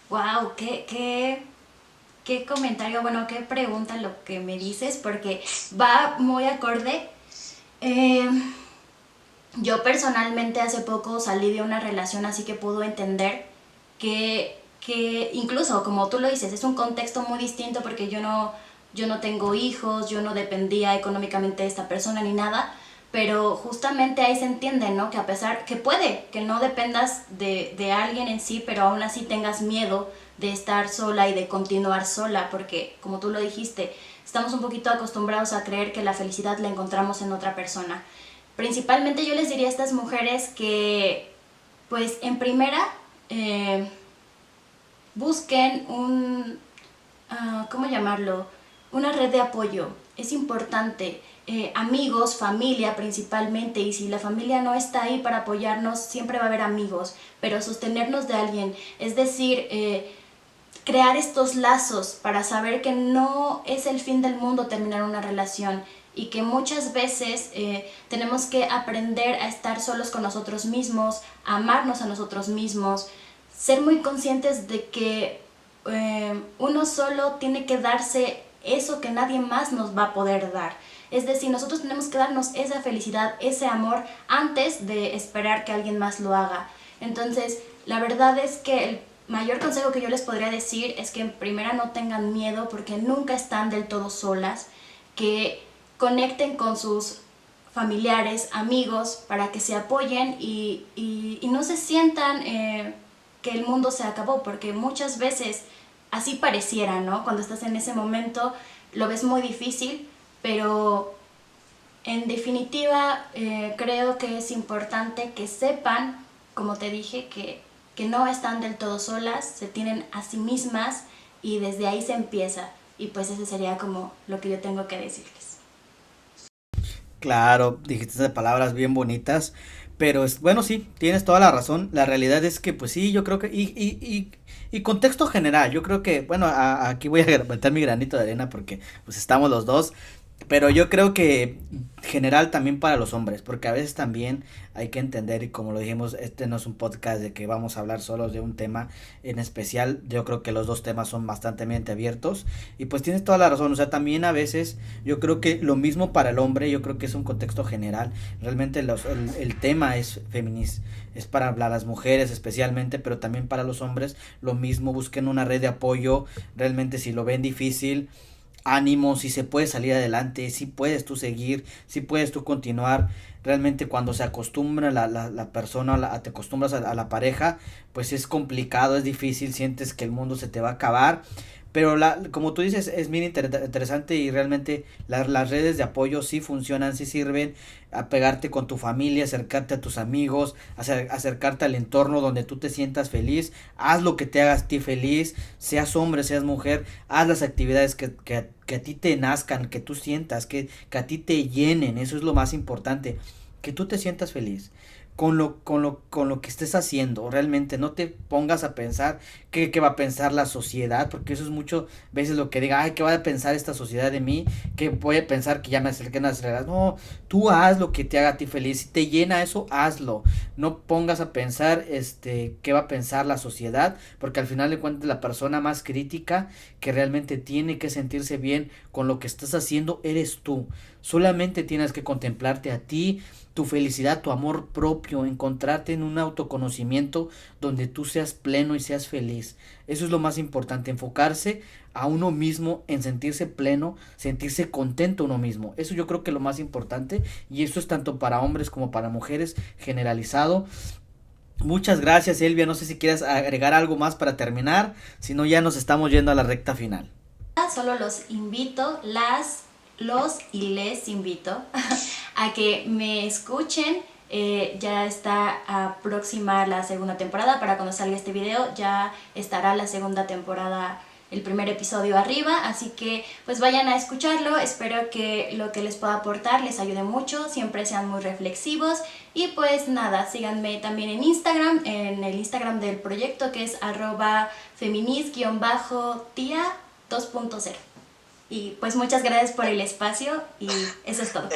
Speaker 1: Wow, qué comentario, bueno, qué pregunta lo que me dices, porque va muy acorde. Eh, yo personalmente hace poco salí de una relación, así que puedo entender que incluso, como tú lo dices, es un contexto muy distinto porque yo no tengo hijos, yo no dependía económicamente de esta persona ni nada, pero justamente ahí se entiende, ¿no? Que a pesar, que puede, que no dependas de alguien en sí, pero aún así tengas miedo de estar sola y de continuar sola, porque como tú lo dijiste, estamos un poquito acostumbrados a creer que la felicidad la encontramos en otra persona. Principalmente yo les diría a estas mujeres que, pues en primera, busquen ¿cómo llamarlo? Una red de apoyo. Es importante. Amigos, familia principalmente, y si la familia no está ahí para apoyarnos, siempre va a haber amigos, pero sostenernos de alguien, es decir, crear estos lazos para saber que no es el fin del mundo terminar una relación y que muchas veces tenemos que aprender a estar solos con nosotros mismos, a amarnos a nosotros mismos, ser muy conscientes de que uno solo tiene que darse eso que nadie más nos va a poder dar. Es decir, nosotros tenemos que darnos esa felicidad, ese amor, antes de esperar que alguien más lo haga. Entonces, la verdad es que el mayor consejo que yo les podría decir es que en primera no tengan miedo porque nunca están del todo solas, que conecten con sus familiares, amigos, para que se apoyen y no se sientan que el mundo se acabó, porque muchas veces así pareciera, ¿no? Cuando estás en ese momento lo ves muy difícil, pero en definitiva creo que es importante que sepan, como te dije, que no están del todo solas, se tienen a sí mismas y desde ahí se empieza. Y pues eso sería como lo que yo tengo que decirles.
Speaker 2: Claro, dijiste esas palabras bien bonitas, pero bueno, sí, tienes toda la razón. La realidad es que, pues sí, yo creo que, y contexto general, yo creo que, bueno, aquí voy a meter mi granito de arena porque pues estamos los dos. Pero yo creo que general también para los hombres, porque a veces también hay que entender, y como lo dijimos, este no es un podcast de que vamos a hablar solo de un tema en especial, yo creo que los dos temas son bastante abiertos, y pues tienes toda la razón, o sea, también a veces yo creo que lo mismo para el hombre, yo creo que es un contexto general, realmente el tema es feminista, es para las mujeres especialmente, pero también para los hombres, lo mismo, busquen una red de apoyo, realmente si lo ven difícil, ánimo, si se puede salir adelante, si puedes tú seguir, si puedes tú continuar. Realmente cuando se acostumbra la persona, te acostumbras a la pareja, pues es complicado, es difícil, sientes que el mundo se te va a acabar, Pero como tú dices, es bien interesante y realmente las redes de apoyo sí funcionan, sí sirven a pegarte con tu familia, acercarte a tus amigos, acercarte al entorno donde tú te sientas feliz, haz lo que te haga a ti feliz, seas hombre, seas mujer, haz las actividades que a ti te nazcan, que tú sientas, que a ti te llenen, eso es lo más importante, que tú te sientas feliz con lo que estés haciendo. Realmente no te pongas a pensar qué va a pensar la sociedad, porque eso es mucho veces lo que diga, ay, qué va a pensar esta sociedad de mí, que voy a pensar que ya me acerqué a las reglas. No, tú haz lo que te haga a ti feliz, si te llena eso, hazlo. No pongas a pensar qué va a pensar la sociedad, porque al final de cuentas la persona más crítica que realmente tiene que sentirse bien con lo que estás haciendo eres tú. Solamente tienes que contemplarte a ti, tu felicidad, tu amor propio, encontrarte en un autoconocimiento donde tú seas pleno y seas feliz. Eso es lo más importante, enfocarse a uno mismo, en sentirse pleno, sentirse contento uno mismo. Eso yo creo que es lo más importante, y eso es tanto para hombres como para mujeres, generalizado. Muchas gracias, Elvia, no sé si quieres agregar algo más para terminar, si no ya nos estamos yendo a la recta final.
Speaker 1: Solo los invito, los y les invito a que me escuchen. Ya está próxima la segunda temporada. Para cuando salga este video ya estará la segunda temporada, el primer episodio arriba, así que pues vayan a escucharlo. Espero que lo que les pueda aportar les ayude mucho, siempre sean muy reflexivos. Y pues nada, síganme también en Instagram, en el Instagram del proyecto, que es @feminist_tia 2.0. Y pues muchas gracias por el espacio y eso es todo.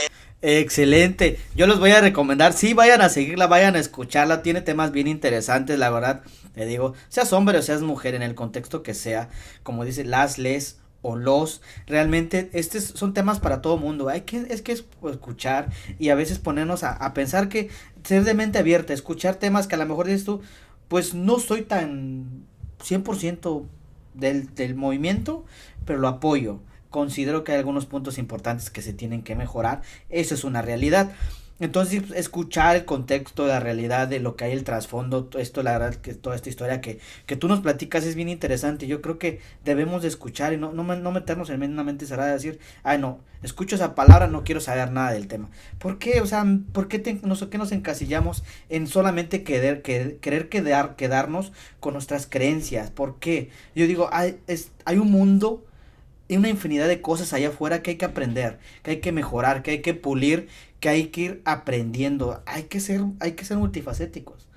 Speaker 2: Excelente, yo los voy a recomendar, sí, vayan a seguirla, vayan a escucharla, tiene temas bien interesantes, la verdad, te digo, seas hombre o seas mujer, en el contexto que sea, como dice, les o los, realmente estos son temas para todo mundo, es que escuchar y a veces ponernos a pensar, que ser de mente abierta, escuchar temas que a lo mejor dices tú, pues no soy tan 100% del movimiento, pero lo apoyo. Considero que hay algunos puntos importantes que se tienen que mejorar, eso es una realidad. Entonces, escuchar el contexto, la realidad de lo que hay, el trasfondo, esto, la verdad, que toda esta historia que tú nos platicas es bien interesante. Yo creo que debemos de escuchar y no meternos en una mente cerrada y decir, ay, no, escucho esa palabra, no quiero saber nada del tema. ¿Por qué? O sea, ¿por qué nos encasillamos en solamente querer quedarnos con nuestras creencias? ¿Por qué? Yo digo, hay un mundo y una infinidad de cosas allá afuera que hay que aprender, que hay que mejorar, que hay que pulir, que hay que ir aprendiendo. Hay que ser multifacéticos.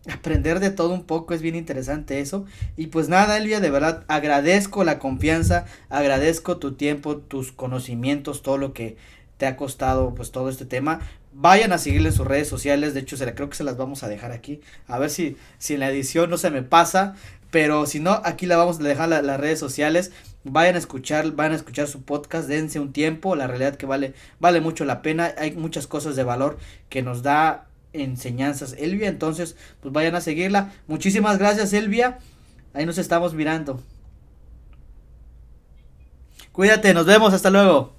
Speaker 2: Aprender de todo un poco es bien interesante eso. Y pues nada, Elvia, de verdad agradezco la confianza, agradezco tu tiempo, tus conocimientos, todo lo que te ha costado pues todo este tema. Vayan a seguirle en sus redes sociales, de hecho creo que se las vamos a dejar aquí, a ver si en la edición no se me pasa, pero si no, aquí la vamos a dejar las redes sociales. Vayan a escuchar su podcast, dense un tiempo, la realidad que vale mucho la pena, hay muchas cosas de valor que nos da enseñanzas Elvia, entonces pues vayan a seguirla. Muchísimas gracias, Elvia, ahí nos estamos mirando. Cuídate, nos vemos, hasta luego.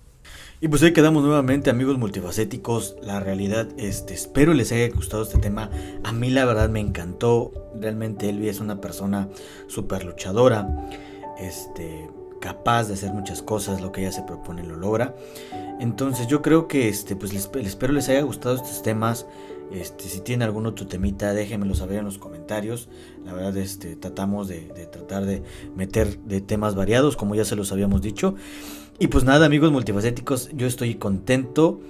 Speaker 2: Y pues ahí quedamos nuevamente, amigos multifacéticos. La realidad, espero les haya gustado este tema. A mí la verdad me encantó. Realmente Elvia es una persona súper luchadora, capaz de hacer muchas cosas, lo que ella se propone lo logra. Entonces yo creo que pues espero les haya gustado estos temas. Si tienen algún otro temita, déjenmelo saber en los comentarios. La verdad, tratamos de tratar de meter de temas variados, como ya se los habíamos dicho. Y pues nada, amigos multifacéticos, yo estoy contento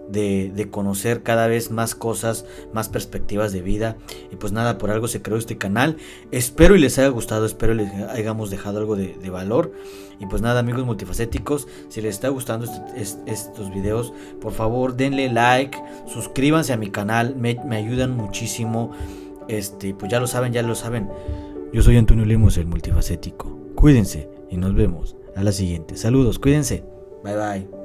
Speaker 2: de conocer cada vez más cosas, más perspectivas de vida. Y pues nada, por algo se creó este canal. Espero y les haya gustado, espero les hayamos dejado algo de valor. Y pues nada, amigos multifacéticos, si les está gustando estos videos, por favor denle like, suscríbanse a mi canal, me ayudan muchísimo. Pues ya lo saben. Yo soy Antonio Lemos, el multifacético. Cuídense y nos vemos a la siguiente. Saludos, cuídense. Bye bye.